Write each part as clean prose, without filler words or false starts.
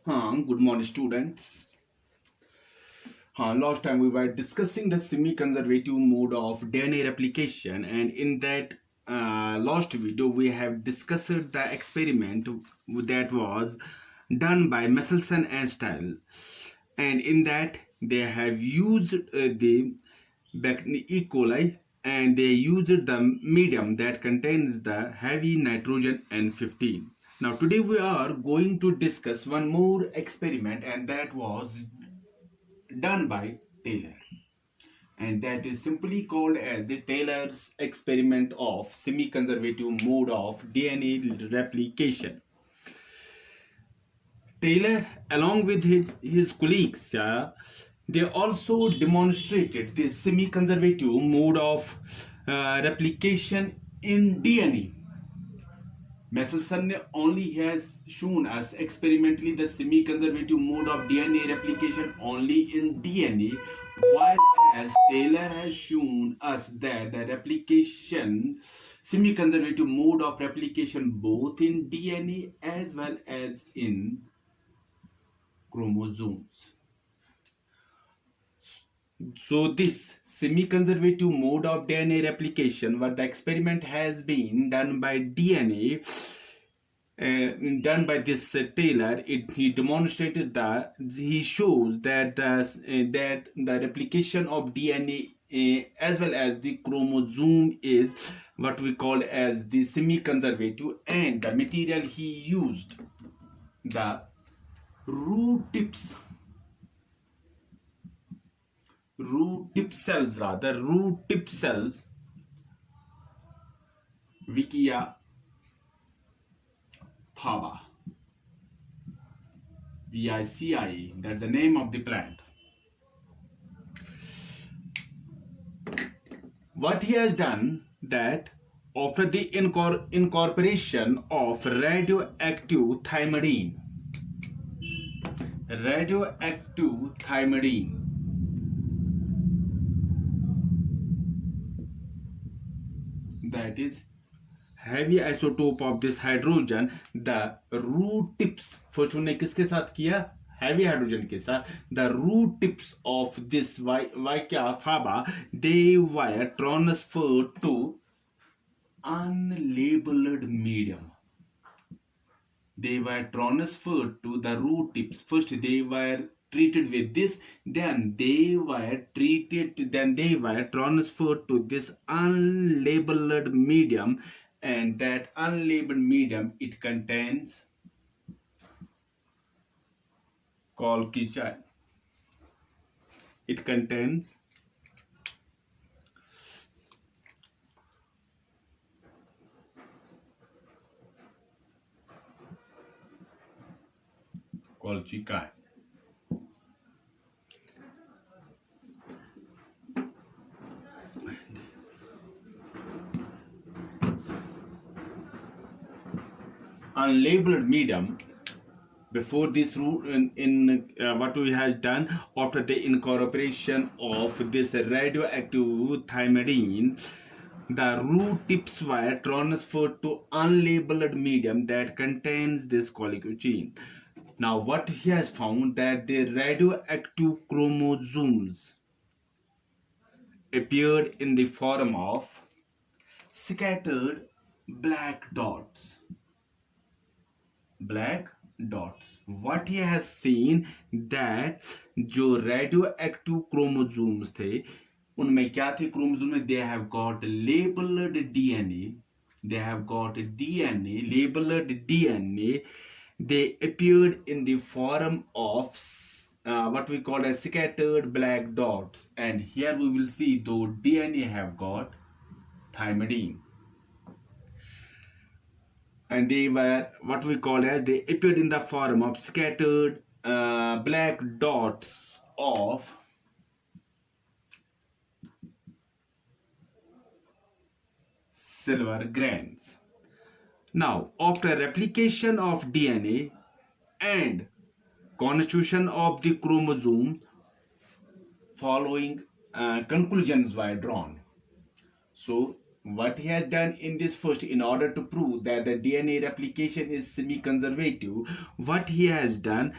Good morning, students. Last time we were discussing the semi-conservative mode of DNA replication, and in that last video, we have discussed the experiment that was done by Messelson and Style, and in that they have used the E. coli and they used the medium that contains the heavy nitrogen N15. Now today we are going to discuss one more experiment, and that was done by Taylor, and that is simply called as the Taylor's experiment of semi-conservative mode of DNA replication. Taylor, along with his colleagues, they also demonstrated the semi-conservative mode of replication in DNA. Messelson only has shown us experimentally the semi-conservative mode of DNA replication only in DNA, whereas Taylor has shown us that the replication semi-conservative mode of replication both in DNA as well as in chromosomes. So this semi-conservative mode of DNA replication, where the experiment has been done by DNA, done by this Taylor, he demonstrated that he shows that the replication of DNA as well as the chromosome is what we call as the semi-conservative, and the material he used, the root tips root tip cells, Vicia faba, VICIE, that's the name of the plant. What he has done, that after the incorporation of radioactive thymidine, that is heavy isotope of this hydrogen, the root tips, first उन्होंने किसके साथ किया, heavy hydrogen के साथ, the root tips of this Vicia faba, they were transferred to unlabeled medium. They were transferred to the root tips. First they were treated with this, then they were transferred to this unlabeled medium, and that unlabeled medium, it contains colchicine. It contains colchicine. Unlabeled medium. Before this root in what we has done after the incorporation of this radioactive thymidine, the root tips were transferred to unlabeled medium that contains this colchicine. Now what he has found, that the radioactive chromosomes appeared in the form of scattered black dots. What he has seen, that जो radioactive chromosomes थे उनमें क्या थे, chromosomes में they have got labeled DNA, labeled DNA. They appeared in the form of what we call as scattered black dots, and here we will see though DNA have got thymidine, and they were what we call as, they appeared in the form of scattered black dots of silver grains. Now after replication of DNA and constitution of the chromosome, following conclusions were drawn. So what he has done in this first, in order to prove that the DNA replication is semi-conservative, what he has done,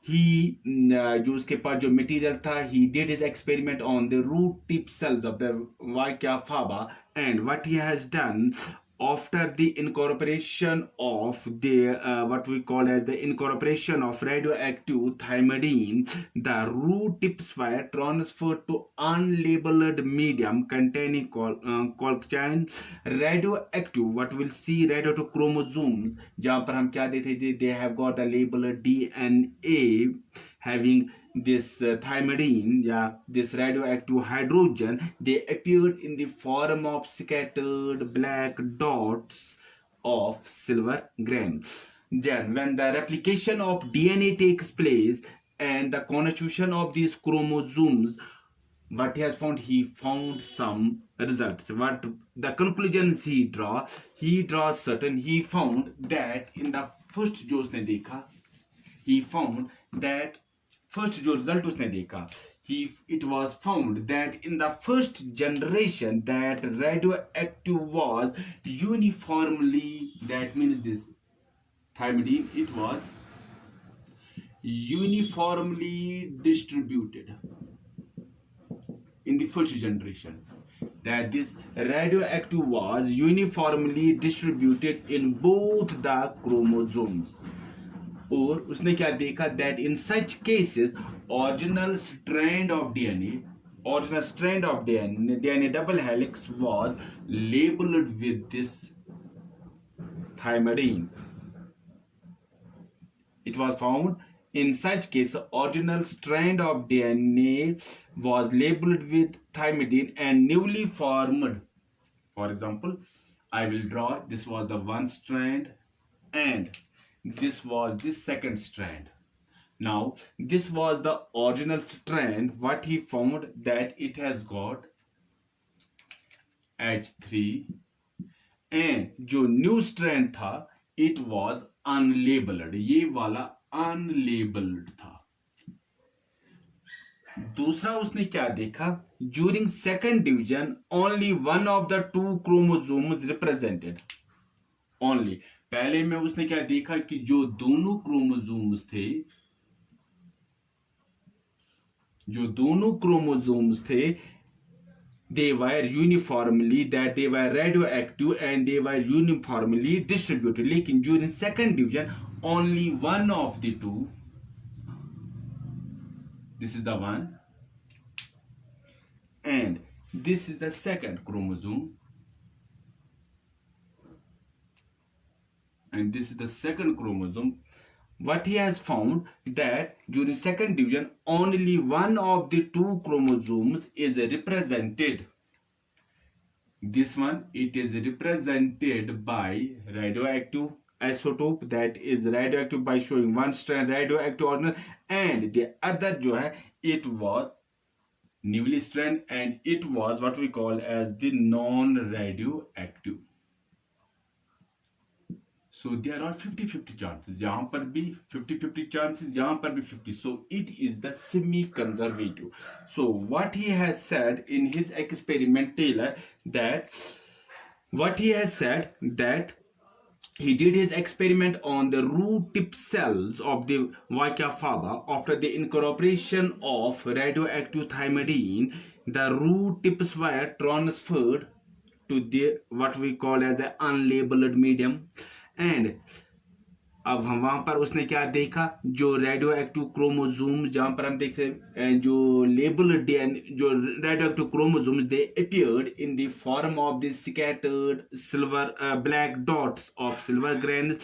he जो उसके पास जो material था, he did his experiment on the root tip cells of the Vakia faba, and what he has done after the incorporation of the what we call as the incorporation of radioactive thymidine, the root tips were transferred to unlabeled medium containing colchicine radioactive, what we'll see, radioactive chromosomes, जहां पर हम क्या देते थे, they have got the label DNA having this thymidine, yeah, this radioactive hydrogen. They appeared in the form of scattered black dots of silver grains. Then when the replication of DNA takes place and the constitution of these chromosomes, what he has found, he found some results. What the conclusions he draws certain, he found that in the first जो उसने देखा, he found that first जो result उसने देखा, it was found that in the first generation that radioactive was uniformly, that means this thymidine, it was uniformly distributed in the first generation, that this radioactive was uniformly distributed in both the chromosomes. और उसने क्या देखा, that in such cases original strand of DNA double helix was labeled with this thymidine. It was found in such case original strand of DNA was labeled with thymidine and newly formed. For example, I will draw, this was the one strand and this was the second strand. Now this was the original strand. What he found, that it has got H3 and जो new strand था, it was unlabeled. ये वाला unlabeled था. दूसरा उसने क्या देखा, during second division only one of the two chromosomes represented. Only पहले में उसने क्या देखा कि जो दोनों क्रोमोसोम्स थे, they were uniformly, that they were radioactive and they were uniformly distributed. लेकिन during second division only one of the two, this is the one and this is the second chromosome, and this is the second chromosome. What he has found, that during second division only one of the two chromosomes is represented. This one, it is represented by radioactive isotope, that is radioactive by showing one strand radioactive ordinal, and the other जो है, it was newly strand and it was what we call as the non-radioactive. So there are 50-50 chances. यहाँ पर भी 50-50 chances, यहाँ पर भी 50. So it is the semi-conservative. So what he has said in his experiment, Taylor, that what he has said, that he did his experiment on the root tip cells of the Vakia faba. After the incorporation of radioactive thymidine, the root tips were transferred to the what we call as the unlabeled medium. And अब हम वहां पर उसने क्या देखा, जो radio active chromosome, जहां पर हम देखते हैं जो लेबल जो radio active chromosome, they appeared in the form of the scattered silver black dots of silver grains,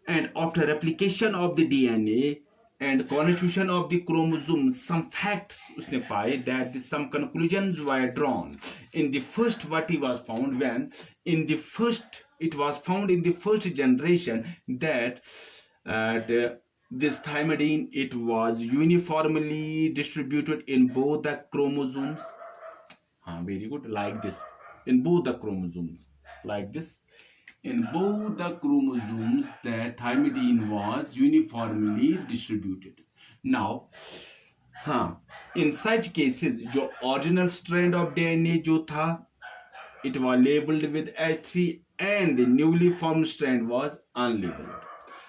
and after replication of the DNA and constitution of the chromosome, some facts usne पाए, that some conclusions were drawn. In the first, what he was found, when in the first, it was found in the first generation that this thymidine, it was uniformly distributed in both the chromosomes. Very good, like this, in both the chromosomes, like this. In both the chromosomes, the thymidine was uniformly distributed. Now, in such cases, जो original strand of DNA जो था, it was labeled with H3 and the newly formed strand was unlabeled.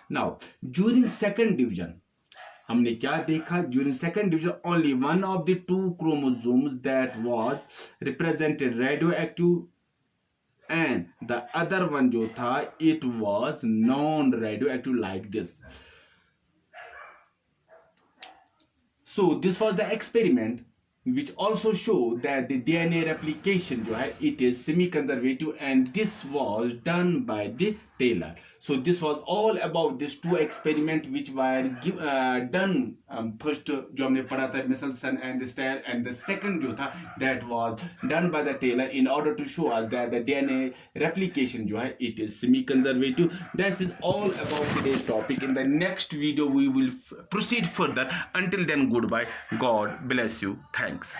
Now, during second division, हमने क्या देखा? During second division, only one of the two chromosomes that was represented radioactive and the other one जो था it was non-radioactive like this. So this was the experiment which also show that the DNA replication जो है it is semi-conservative, and this was done by the Taylor. So this was all about these two experiments which were done first जो हमने पढ़ा था Michelson and the Stair, and the second जो था that was done by the Taylor in order to show us that the DNA replication जो है it is semi-conservative. That is all about today's topic. In the next video we will proceed further. Until then, goodbye. God bless you. Thanks.